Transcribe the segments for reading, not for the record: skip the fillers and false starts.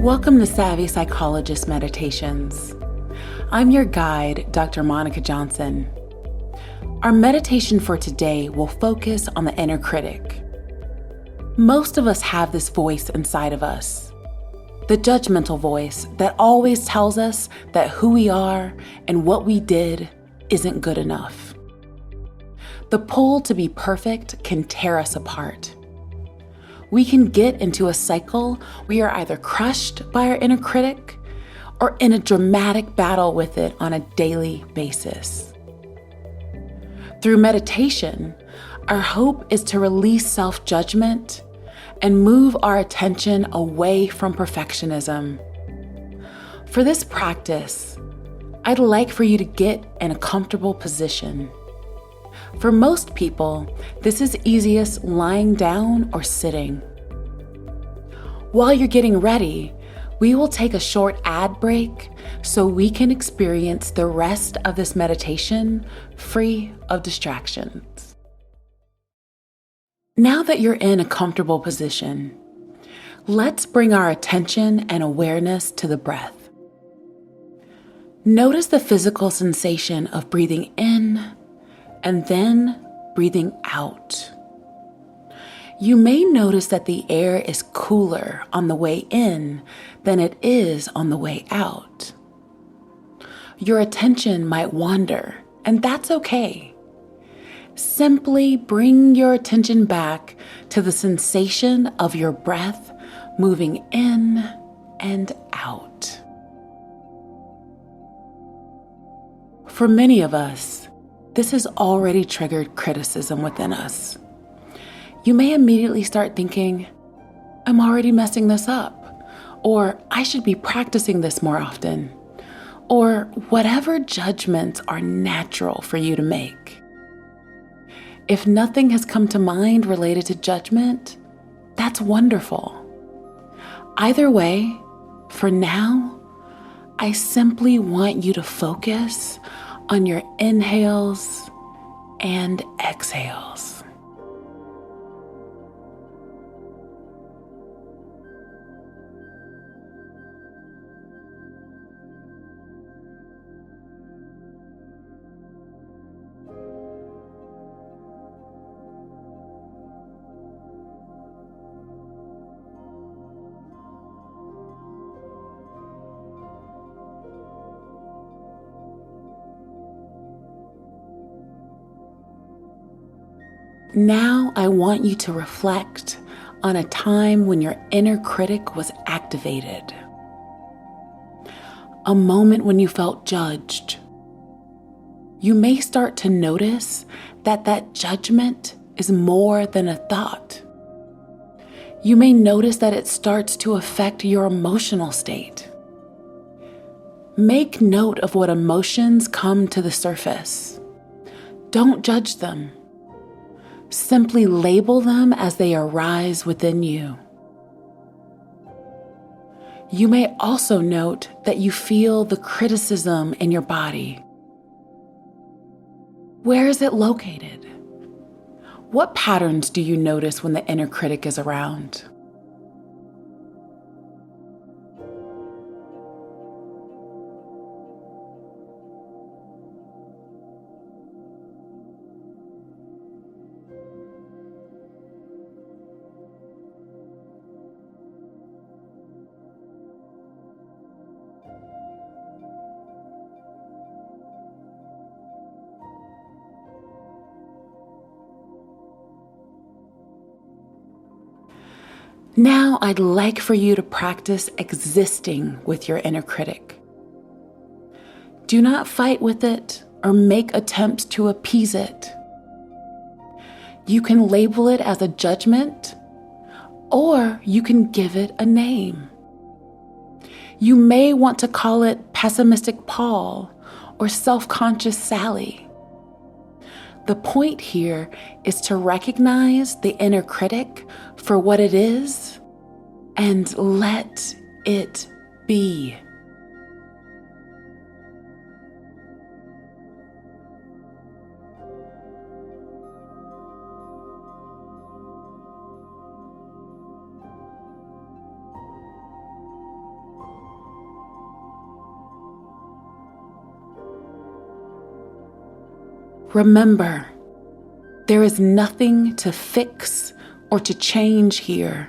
Welcome to Savvy Psychologist Meditations. I'm your guide, Dr. Monica Johnson. Our meditation for today will focus on the inner critic. Most of us have this voice inside of us, the judgmental voice that always tells us that who we are and what we did isn't good enough. The pull to be perfect can tear us apart. We can get into a cycle where we are either crushed by our inner critic or in a dramatic battle with it on a daily basis. Through meditation, our hope is to release self-judgment and move our attention away from perfectionism. For this practice, I'd like for you to get in a comfortable position. For most people, this is easiest lying down or sitting. While you're getting ready, we will take a short ad break so we can experience the rest of this meditation free of distractions. Now that you're in a comfortable position, let's bring our attention and awareness to the breath. Notice the physical sensation of breathing in and then breathing out. You may notice that the air is cooler on the way in than it is on the way out. Your attention might wander, and that's okay. Simply bring your attention back to the sensation of your breath moving in and out. For many of us, this has already triggered criticism within us. You may immediately start thinking, I'm already messing this up, or I should be practicing this more often, or whatever judgments are natural for you to make. If nothing has come to mind related to judgment, that's wonderful. Either way, for now, I simply want you to focus on your inhales and exhales. Now I want you to reflect on a time when your inner critic was activated. A moment when you felt judged. You may start to notice that judgment is more than a thought. You may notice that it starts to affect your emotional state. Make note of what emotions come to the surface. Don't judge them. Simply label them as they arise within you. You may also note that you feel the criticism in your body. Where is it located? What patterns do you notice when the inner critic is around? Now I'd like for you to practice existing with your inner critic. Do not fight with it or make attempts to appease it. You can label it as a judgment, or you can give it a name. You may want to call it pessimistic Paul or self-conscious Sally. The point here is to recognize the inner critic for what it is and let it be. Remember, there is nothing to fix or to change here.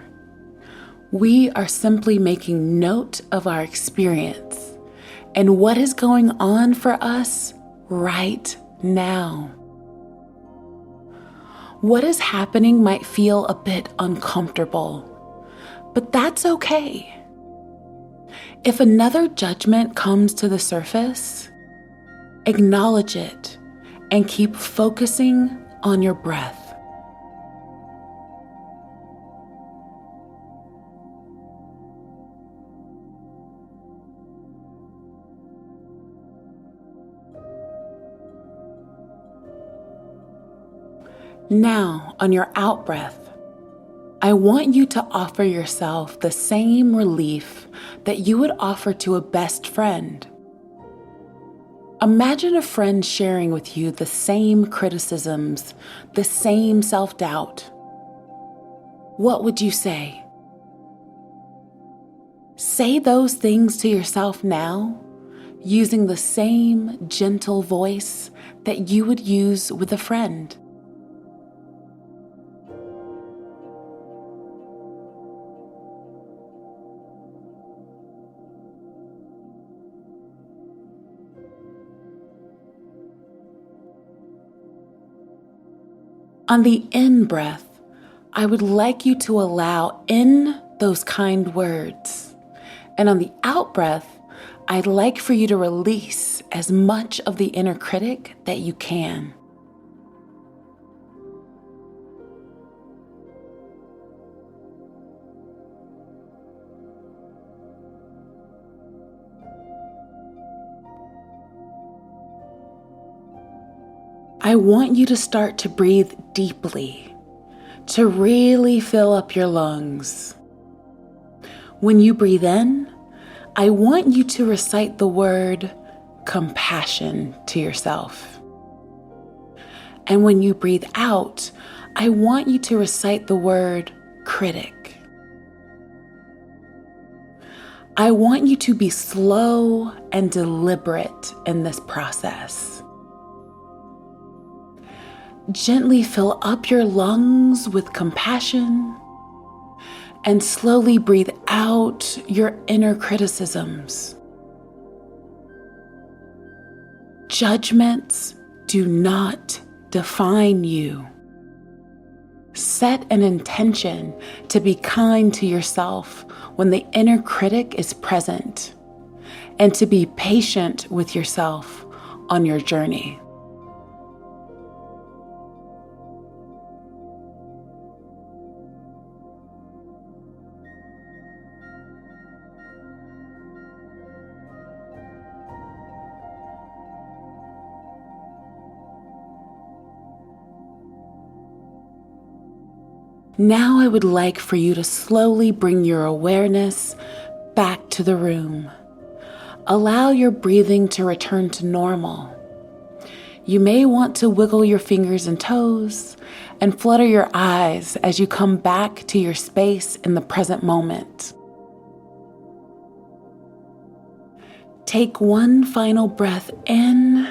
We are simply making note of our experience and what is going on for us right now. What is happening might feel a bit uncomfortable, but that's okay. If another judgment comes to the surface, acknowledge it and keep focusing on your breath. Now, on your out breath, I want you to offer yourself the same relief that you would offer to a best friend. Imagine a friend sharing with you the same criticisms, the same self-doubt. What would you say? Say those things to yourself now, using the same gentle voice that you would use with a friend. On the in breath, I would like you to allow in those kind words. And on the out breath, I'd like for you to release as much of the inner critic that you can. I want you to start to breathe deeply, to really fill up your lungs. When you breathe in, I want you to recite the word compassion to yourself. And when you breathe out, I want you to recite the word critic. I want you to be slow and deliberate in this process. Gently fill up your lungs with compassion and slowly breathe out your inner criticisms. Judgments do not define you. Set an intention to be kind to yourself when the inner critic is present, and to be patient with yourself on your journey. Now I would like for you to slowly bring your awareness back to the room. Allow your breathing to return to normal. You may want to wiggle your fingers and toes and flutter your eyes as you come back to your space in the present moment. Take one final breath in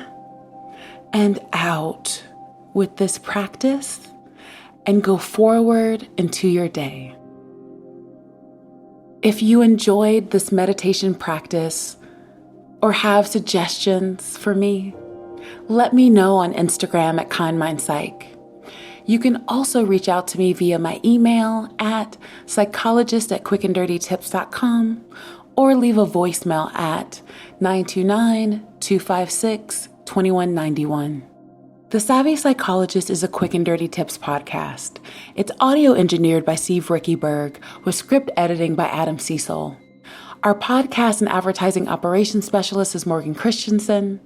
and out with this practice, and go forward into your day. If you enjoyed this meditation practice or have suggestions for me, let me know on Instagram at KindMindPsych. You can also reach out to me via my email at psychologist@quickanddirtytips.com or leave a voicemail at 929-256-2191. The Savvy Psychologist is a Quick and Dirty Tips podcast. It's audio engineered by Steve Rickyberg with script editing by Adam Cecil. Our podcast and advertising operations specialist is Morgan Christensen.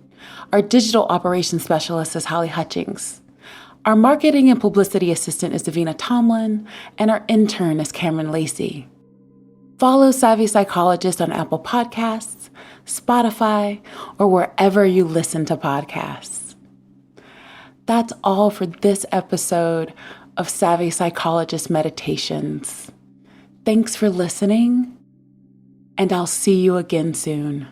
Our digital operations specialist is Holly Hutchings. Our marketing and publicity assistant is Davina Tomlin, and our intern is Cameron Lacey. Follow Savvy Psychologist on Apple Podcasts, Spotify, or wherever you listen to podcasts. That's all for this episode of Savvy Psychologist Meditations. Thanks for listening, and I'll see you again soon.